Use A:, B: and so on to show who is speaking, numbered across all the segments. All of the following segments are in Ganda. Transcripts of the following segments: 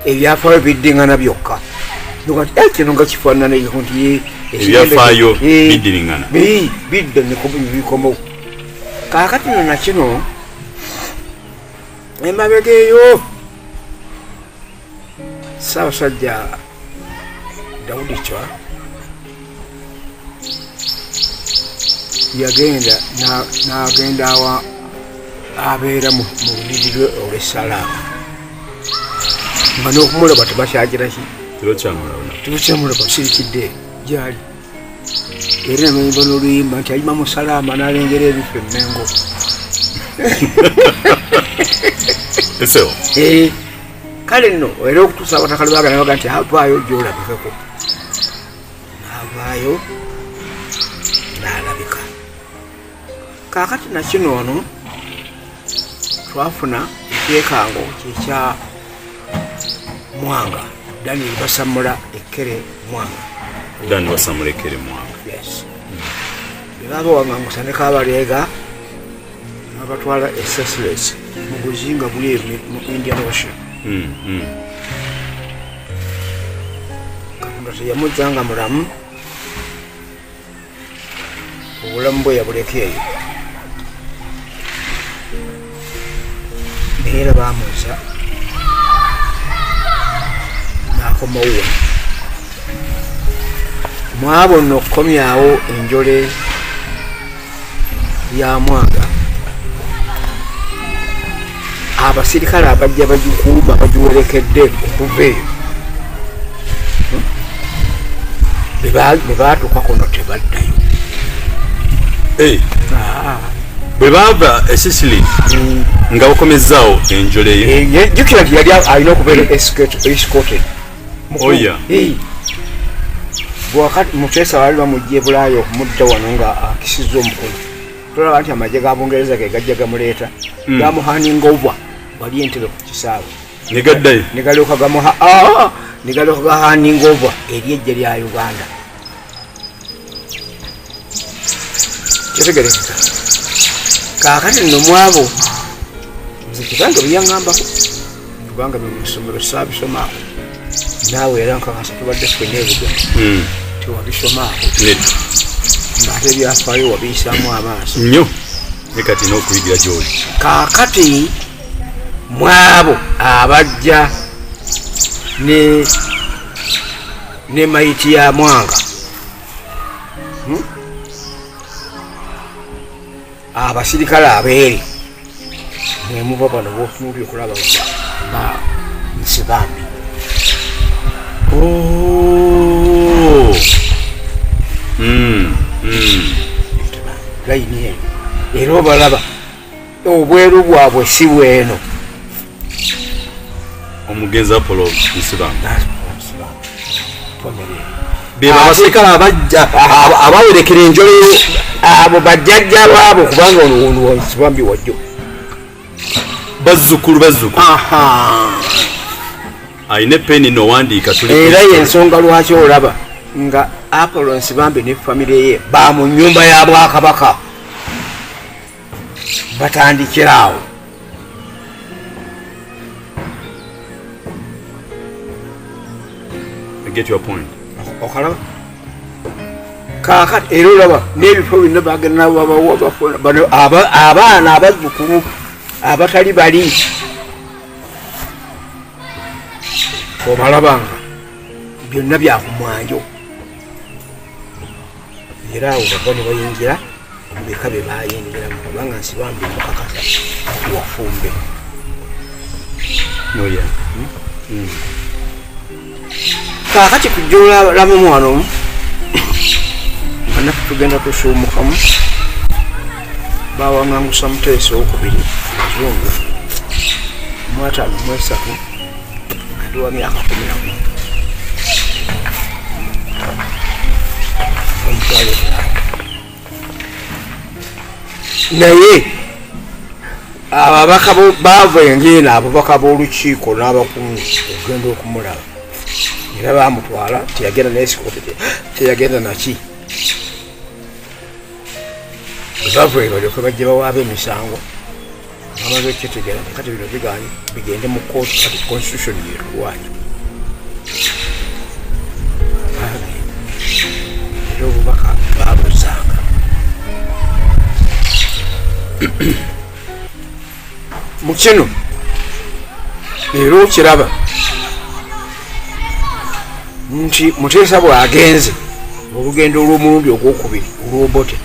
A: ebyafaayo biddingana byokka nogati kino nga kifaanana nti
B: ebyafaayo biddingana
A: bidda nebikomo kaakati no nakino emabega eyo Ssaabasajja Daudi Chwa yagenda n'agenda abeera mu buliriro olw'essalaama nga n'okumulaba tebakyagiraki tebakyamulaba sirikidde gyali era namenyimba n'oluyimba nti ayima mu salaama n'alengera ebifa emmengo kale nno era okutuusa abatakale baagala baga nti avaayo gyolabikako n'avaayo n'alabika kaakati nakino ono twafuna ekyekango kyekya Mwanga Daniel Basamula Ekere Mwanga yes baba wangangusa ne kabalega abatwala SSLS mu buzinga buli mu Indian Ocean katonda teyamujjanga mulamu obulamu bwe yabulekeeyo era bamuza n'akomawo mwabo nno okukomyawo enjole ya Mwanga abasirikale abajja bagikuuma bagiwerekedde okuva eyo bwe baatuuka kuno tebaddayo
B: bwe baava Sicily nga bakomezzaawo enjole ye
A: jjukira nti yali alina okubeera escorted bwakati Mutesa wali bamujja e Bulaaya okumudda wano nga akisizza omukono tolaba nti amagye ga Bungereza ge gajja gamuleeta gamuhaninga over wali entebe ku kisaawe
B: negaddayo
A: negalyoka gahaninga over eri ejja lya Uganda kitegerekeka kaakati nno mwabo nze kibange byeyaŋŋambako kubanga bye mu ssomero saabisomaako naawe era nkakasa tubadde ffenna ebigano tewabisomaako ng'ate ebyafaayo wabiyisaamu amaaso
B: nnyo ne kati n'okuyigira gy'oli
A: kaakati mwabo abajja ne mayiti ya Mwanga abasirikale abeeri mwemuva bano botunulira okulaba ba Nsibambi layini eyo era obalaba obweru bwabwe si bweno
B: omugenzi Apollo Nsibambi
A: beba abasirikale abawerekera enjole abo bajjajja baabo kubanga ono Nsibambi wajjo
B: bazzukulu ayina peni nowandiika
A: era yensonga lwaki olaba nga Apollo Nsibambi ne famire ye ba mu nnyumba ya Bwakabaka batandikiraawo
B: get your point
A: okalaba kaakati era olaba n'ebifo byonna bagenda bano abaana abazzukulu abatali bali obalabanga byonna byakumwanjo era awo bava ne bayingira mubika bye bayingiramu kubanga Nsibambi mukakasa wafumbe kaakati kujja olalamu wano nga naffe tugenda tusuumukamu bawaŋŋangusa Muteesa owokubiri Muzungu mu 53 ndi wa myaka 11 naye ababaka baava engenda ababaka b'olukiiko n'abakungu okugenda okumulaba era bamutwala teyagenda n'esikote teyagenda naki bava balyoke bajje bawaaba emisango amaze okyetegera kati bino biganye bigende mu kooti kati constitution yetuwayo era obubaka babuzanga mu kino leero okiraba nti Muteesa bw'agenze olugendo olw'omulundi ogwokubiri olw'obote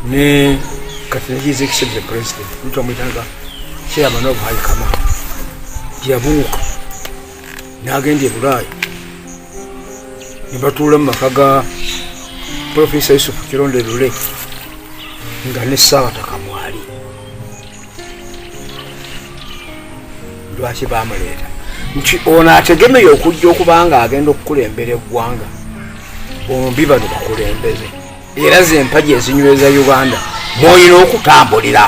A: ne kati ne his excellency president mtu amwitanga chairman of high command yabuuka n'agenda e Bulaaya ne batuula mu maka ga Professor Yusuf Kironde Lule nga ne Ssaabataka mwali lwaki bamuleeta nti ono ategemeye okujja okuba nga agenda okukulembera eggwanga bombi bano bakulembeze era z'empagi ezinyweza Uganda mwolina okutambulira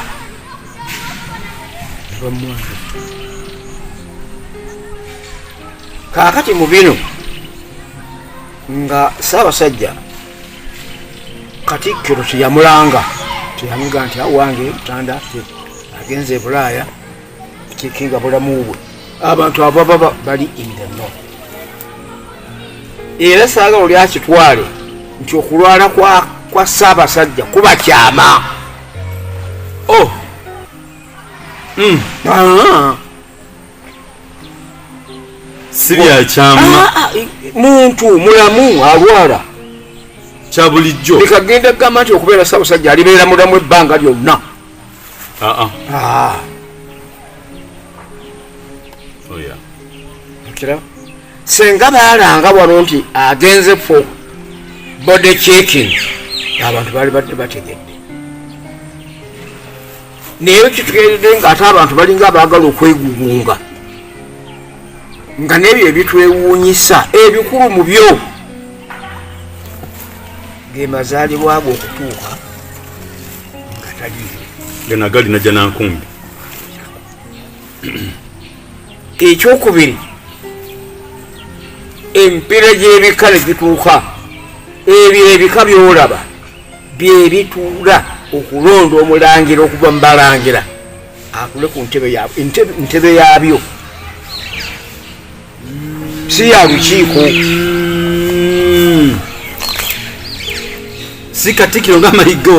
A: kaakati mu bino nga Ssaabasajja Katikkiro teyamulanga teyamuga nti awange Mutanda agenze e Bulaaya kikinga bulamu bwe abantu abo baba bali in the north era saagala oli akitwale nti okulwala kwa Ssaabasajja kuba kyama
B: si bya kyama
A: muntu mulamu alwala
B: kya bulijjo
A: nekagenda kugamba nti okubeera Ssaabasajja alibeera mulamu ebbanga lyonna senga baalanga wano nti agenze fo body checking abantu bali badde bategedde naye kitugeredde nga ate abantu balinga abaagala okwegugunga nga n'ebyo ebitwewuunyisa ebikulu mu byo ge mazaalibwa ago okutuuka nga taliiyo
B: genagali najja nankumbi
A: ekyokubiri empira gy'ebika ne gituuka ebyo ebika byolaba bye bituula okulonda omulangira okuva mu balangira atule ku ntebe yaabyo si ya lukiiko
B: si Katikkiro ng'amayigo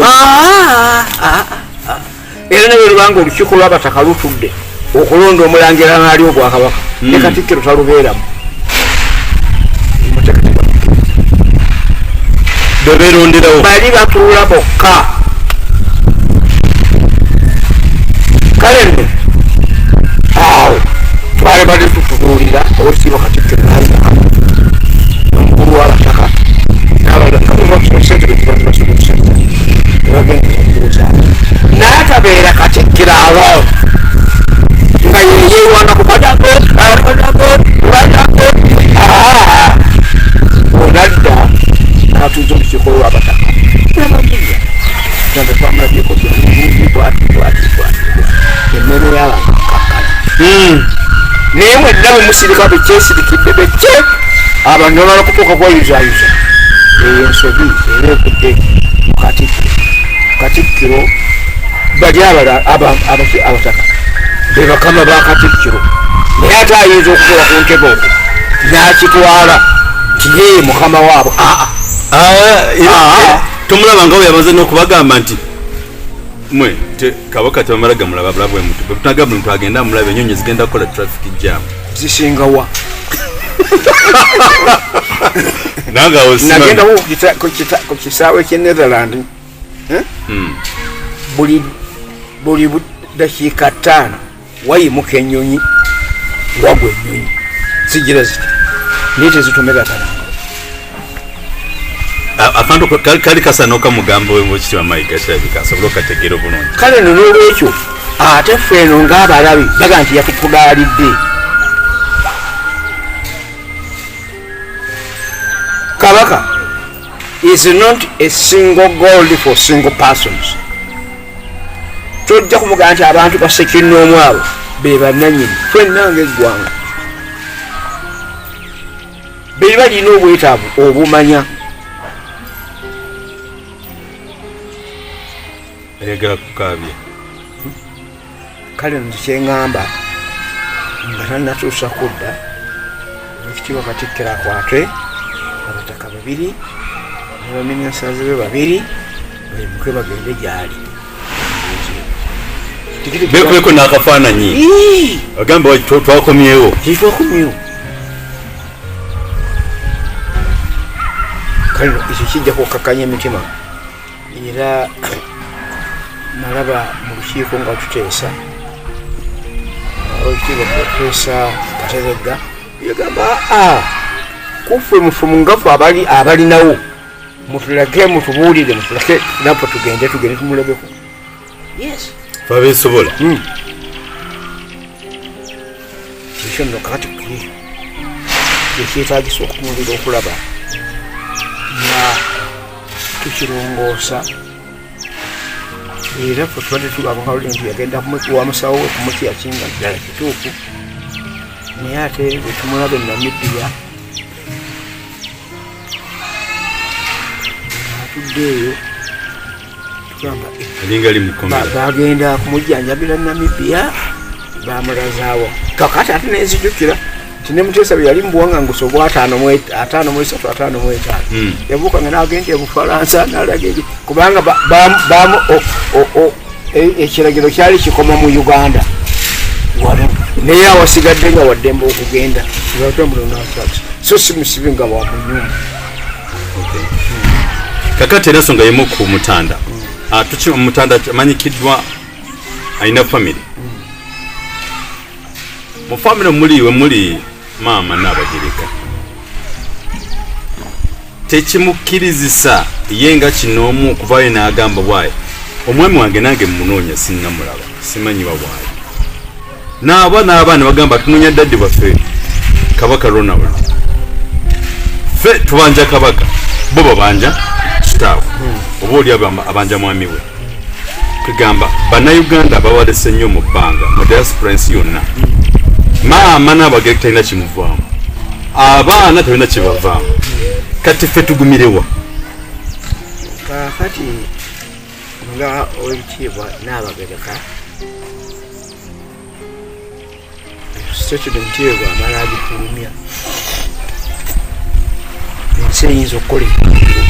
A: era ne bwe lubanga olukiiko lw'abataka lutudde okulonda omulangira n'ali obwakabaka ne Katikkiro talubeeramu
B: beberonderawo
A: bali batuula bokka kale nno awo twali bali tutunuulira olusiibo Katikkiro omukulu w'abataka n'atabeera Katikkiro awo nga yeyeewana ku badako onadda n'atuuza olukiiko lw'abataka nabagiya nanga twamulabyeko byalungi bwati emmere y'abantu kakkala naye mwenna bwe musirika bekyesirikidde bekye abantu bamala kutuuka kweyuzayuza eyo ensobi era evudde Katikkiro bali abataka be bakama ba Katikkiro naye ate ayinza okukola ku ntebe okwo n'akitwala nti yeye mukama waabo
B: tomulaba nga bwe yamaze n'okubagamba nti mwe kabaka tebamala gamulaba bulabu bwe mutu bwe tunagamba muntu agenda amulaba ennyonyi zigenda kukola traffic jam
A: zisingawa
B: nagenda
A: ku kisaawe ky'e Netherland buli dakiika 5 wayimuka ennyonyi wagwa ennyonyi zigira ziti naye tezitomegatana
B: akantu kali kasana okamugambo wekitibwa Mike Kirabika asobola okategeera obulungi
A: kale no n'olwekyo ate ffe eno ng'abalabi baga nti yatutugaalidde Kabaka is not a single gold for single persons. Tojja kumugaa nti abantu basekinnoomu abo be bannannyini ffenna ng'eggwanga be balina obwetaavu obumanya
B: yagala kukaabya
A: kale nkyeŋŋamba nga tannatuusa kudda ekitiibwa Katikkiro akwate abataka 2 ne baminisitazi be 2 bemuke bagende gyali
B: bekubeko n'akafaananyi agamba twakomyewo
A: kale ekyo kijja kukkakanya emitima era nalaba mu lukiiko nga tuteesa ekitiibwa Profesa Kateregga yagamba kuffe mufumu ngafu abalinawo mutulage mutubuulire mutulage napo tugende tumulabeko yes
B: babesobola
A: ekyo nno kakati ekyetaagisa okutunulira okulaba nga tukirongoosa era fe tubadde tulabakawuli nti yagenda wa musawo we kumutyakinga ddala kituufu naye ate wetumulaba Namibia atudde eyo tugamba
B: alinga ali mukomera
A: bagenda kumujjanjabira Namibia bamulazaawo kakati ate nenzijukira nti ne Muteesa bwe yali mubuwaŋŋangusa obwa 5 yabuukanga n'agenda Bufalansa n'alaga eri kubanga ekiragiro kyali kikoma mu Uganda wano naye awasigadde nga waddembe okugenda so si musibi nga wa munyumba
B: kakati era ensonga yemu ku Mutanda Mutanda amanyikiddwa alina famire mu famire muli maama n'Abagereka tekimukkirizisa ye nga kinoomu okuvaayo n'agamba bwayi omwami wange nange mmunoonya sinnamulaba simanyiba bwayi n'abaana bagamba tunoonya daddi baffe Kabaka Ronald ffe tubanja kabaka bo babanja kitaawe oba oli abanja mwami we kugamba bannayuganda abawalese nnyo mu bbanga mu diaspora ensi yonna maama n'Abagereka talina kimuvaamu abaana talina kibavaamu kati ffe tugumirewa
A: kakati nga olutiibwa n'Abagereka statement eyo bwamala agifulumya ensi eyinza okukola ekiro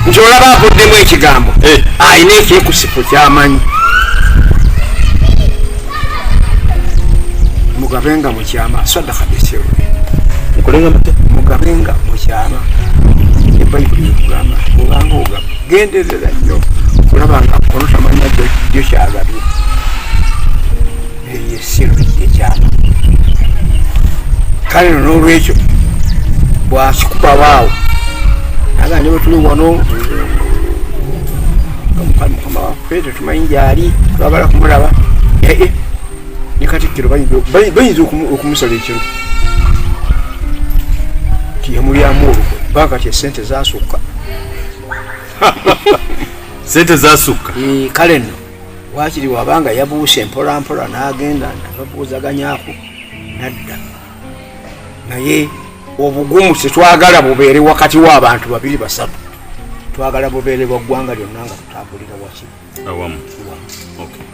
A: nti olaba avuddemu ekigambo alina ekyekusifu kyamanyi mugabenga mukyama sadaka besero mugabenga mukyama ebayibuli ekugamba obanga ogaba genderera nnyo kulaba nga kono tamanya jjo kyagabye eyo esiro ekyama kale n'olwekyo bwakikuba waawo aganje bwe tuli wano mukama waffe tetumanyi gyali twagala kumulaba ne Katikkiro bayinza okumusala ekiro nti yamulyamu olukwe banga kati esente zasukka
B: sente zasukka
A: kale nno wakiri wabanga yabuuse mpolampola n'agenda nababuuzaganyako nadda naye obugumu tetwagala bubeere wakati w'abantu 2-3 twagala bubeere bwa ggwanga lyonna nga tutambulira waki
B: awamu okay